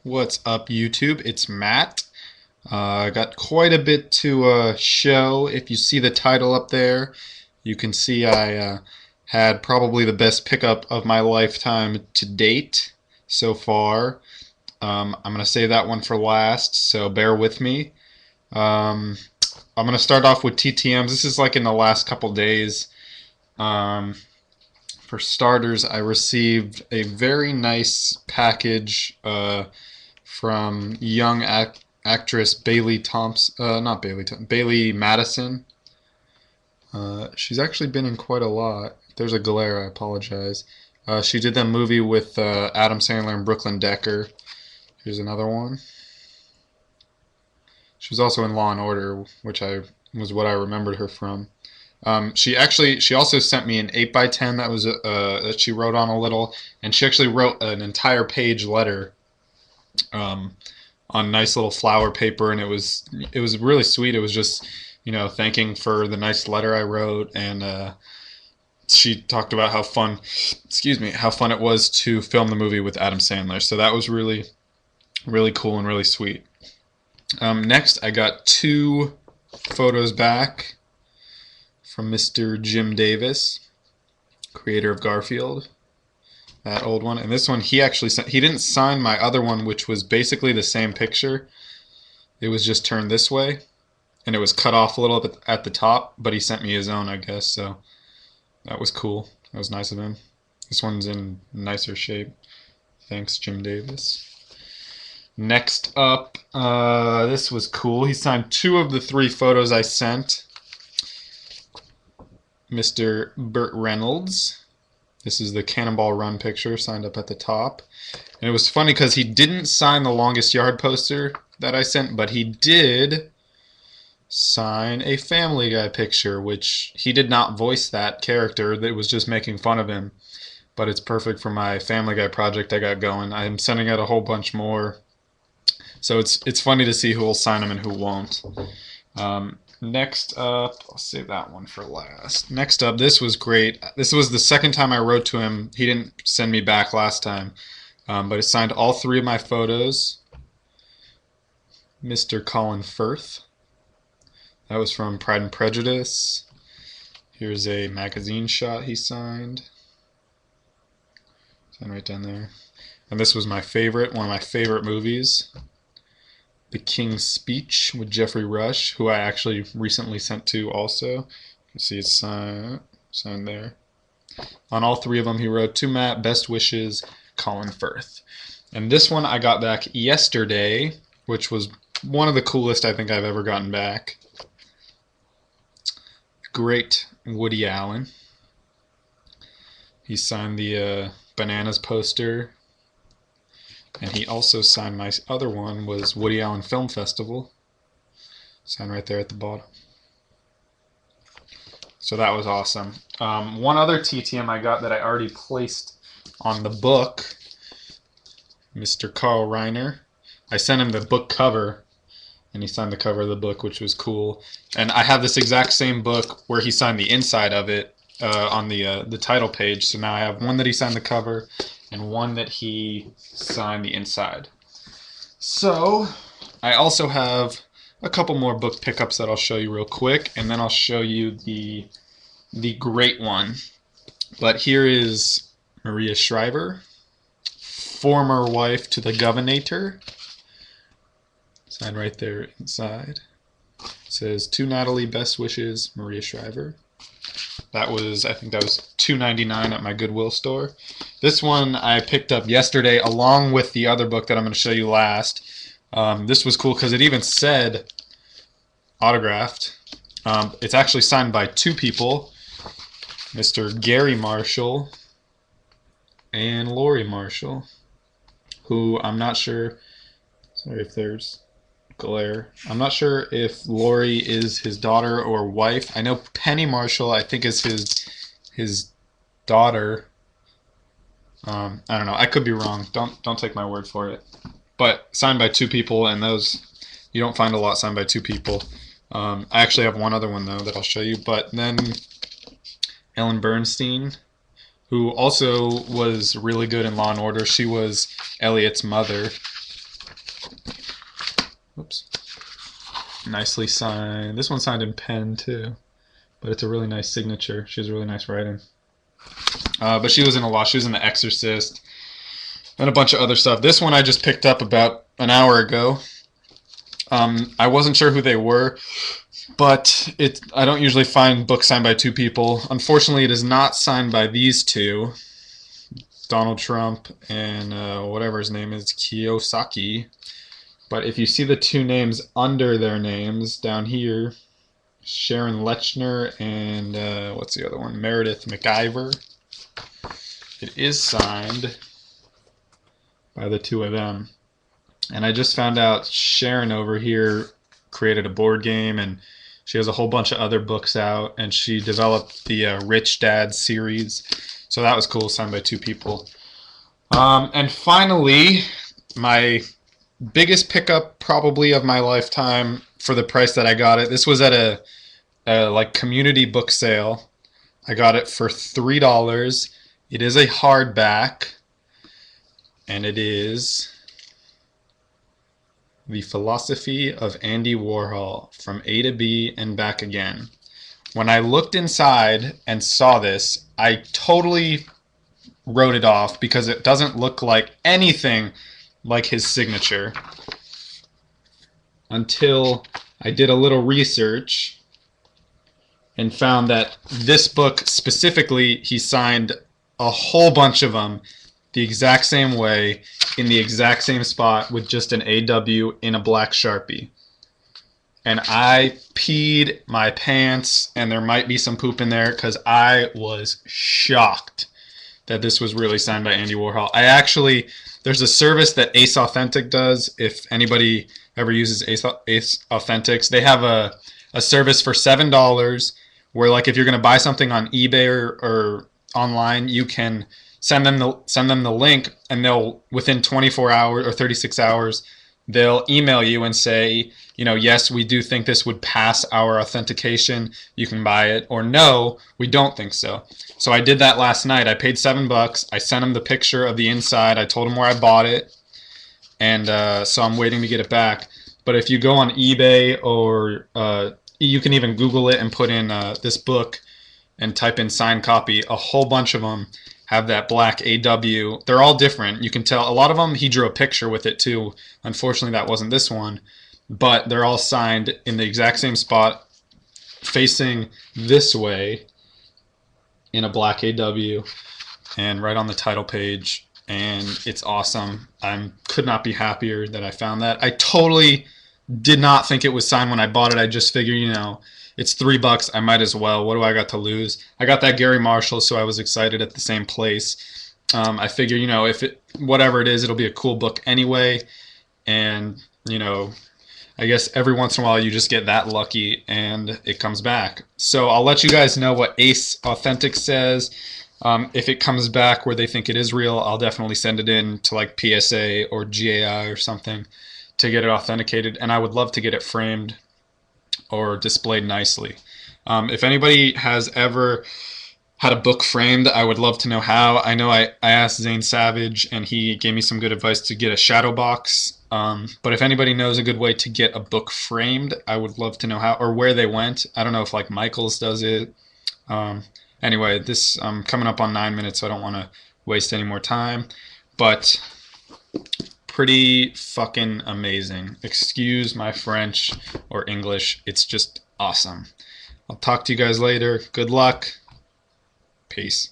What's up, YouTube? It's Matt. I got quite a bit to show. If you see the title up there, you can see I had probably the best pickup of my lifetime to date so far. I'm going to save that one for last, so bear with me. Um, I'm going to start off with TTMs. This is like in the last couple days. Um, for starters, I received a very nice package from young actress Bailey Thompson, not Bailey Thompson, Bailey Madison. She's actually been in quite a lot. If there's a glare, I apologize. She did that movie with Adam Sandler and Brooklyn Decker. Here's another one. She was also in Law and Order, which I was what I remembered her from. She also sent me an 8x10 that was that she wrote on a little, and she actually wrote an entire page letter um, on nice little flower paper, and it was really sweet. It was just thanking for the nice letter I wrote, and she talked about how fun, how fun it was to film the movie with Adam Sandler. So that was really really cool and really sweet. Next, I got two photos back from Mr. Jim Davis, creator of Garfield. That old one, and this one he actually sent. He didn't sign my other one, which was basically the same picture. It was just turned this way, and it was cut off a little bit at the top, but he sent me his own, I guess, so that was cool. That was nice of him. This one's in nicer shape. Thanks, Jim Davis. Next up, this was cool. He signed two of the three photos I sent. Mr. Burt Reynolds. This is the Cannonball Run picture signed up at the top. And it was funny because he didn't sign the Longest Yard poster that I sent, but he did sign a Family Guy picture, which he did not voice that character. That was just making fun of him. But it's perfect for my Family Guy project I got going. I'm sending out a whole bunch more. So it's funny to see who will sign them and who won't. Next up, I'll save that one for last. Next up, this was great. This was the second time I wrote to him. He didn't send me back last time, but he signed all three of my photos. Mr. Colin Firth. That was from Pride and Prejudice. Here's a magazine shot he signed. Sign right down there. And this was my favorite, one of my favorite movies. The King's Speech with Jeffrey Rush, who I actually recently sent to also. You can see it's signed there. On all three of them, he wrote, "To Matt, best wishes, Colin Firth." And this one I got back yesterday, which was one of the coolest I think I've ever gotten back. Great Woody Allen. He signed the Bananas poster. And he also signed my other one, was Woody Allen Film Festival. Signed right there at the bottom. So that was awesome. One other TTM I got that I already placed on the book, Mr. Carl Reiner. I sent him the book cover, and he signed the cover of the book, which was cool. And I have this exact same book where he signed the inside of it on the title page. So now I have one that he signed the cover, and one that he signed the inside. So I also have a couple more book pickups that I'll show you real quick, and then I'll show you the great one. But here is Maria Shriver, former wife to the Governator. Signed right there inside. It says, "To Natalie, best wishes, Maria Shriver." That was, I think that was $2.99 at my Goodwill store. This one I picked up yesterday along with the other book that I'm going to show you last. This was cool because it even said autographed. It's actually signed by two people, Mr. Gary Marshall and Lori Marshall, who I'm not sure, sorry if there's glare. I'm not sure if Lori is his daughter or wife. I know Penny Marshall, I think, is his daughter. I don't know. I could be wrong. Don't take my word for it. But signed by two people, and those you don't find a lot signed by two people. I actually have one other one though that I'll show you. But then Ellen Bernstein, who also was really good in Law and Order. She was Elliot's mother. Oops. Nicely signed. This one's signed in pen too, but it's a really nice signature. She has really nice writing. But she was in a lot. She was in The Exorcist and a bunch of other stuff. This one I just picked up about an hour ago. I wasn't sure who they were, but I don't usually find books signed by two people. Unfortunately, it is not signed by these two, Donald Trump and whatever his name is, Kiyosaki. But if you see the two names under their names down here, Sharon Lechner and what's the other one? Meredith McIver. It is signed by the two of them. And I just found out Sharon over here created a board game, and she has a whole bunch of other books out, and she developed the Rich Dad series. So that was cool, signed by two people. And finally, my biggest pickup probably of my lifetime for the price that I got it. This was at a like community book sale. I got it for $3. It is a hardback, and it is The Philosophy of Andy Warhol, From A to B and Back Again. When I looked inside and saw this, I totally wrote it off because it doesn't look like anything like his signature until I did a little research and found that this book specifically, he signed a whole bunch of them the exact same way in the exact same spot with just an AW in a black Sharpie. And I peed my pants, and there might be some poop in there because I was shocked that this was really signed by Andy Warhol. There's a service that Ace Authentic does. If anybody ever uses Ace Authentics, they have a service for $7 where, like, if you're going to buy something on eBay or online, you can send them the link, and they'll, within 24 hours or 36 hours, they'll email you and say, yes, we do think this would pass our authentication. You can buy it. Or no, we don't think so. So I did that last night. I paid $7. I sent him the picture of the inside. I told him where I bought it. And so I'm waiting to get it back. But if you go on eBay or you can even Google it and put in this book and type in signed copy, a whole bunch of them have that black AW. They're all different. You can tell a lot of them he drew a picture with it too. Unfortunately, that wasn't this one. But they're all signed in the exact same spot, facing this way in a black AW and right on the title page. And it's awesome. I could not be happier that I found that. I totally did not think it was signed when I bought it. I just figured, it's $3. I might as well. What do I got to lose? I got that Gary Marshall, so I was excited at the same place. I figure, whatever it is, it'll be a cool book anyway. And, I guess every once in a while you just get that lucky and it comes back. So I'll let you guys know what Ace Authentic says. If it comes back where they think it is real, I'll definitely send it in to like PSA or GAI or something to get it authenticated. And I would love to get it framed or displayed nicely. If anybody has ever had a book framed, I would love to know how. I know I asked Zane Savage, and he gave me some good advice to get a shadow box. But if anybody knows a good way to get a book framed, I would love to know how or where they went. I don't know if like Michaels does it. Anyway, this I'm coming up on 9 minutes, so I don't want to waste any more time. But pretty fucking amazing. Excuse my French or English. It's just awesome. I'll talk to you guys later. Good luck. Peace.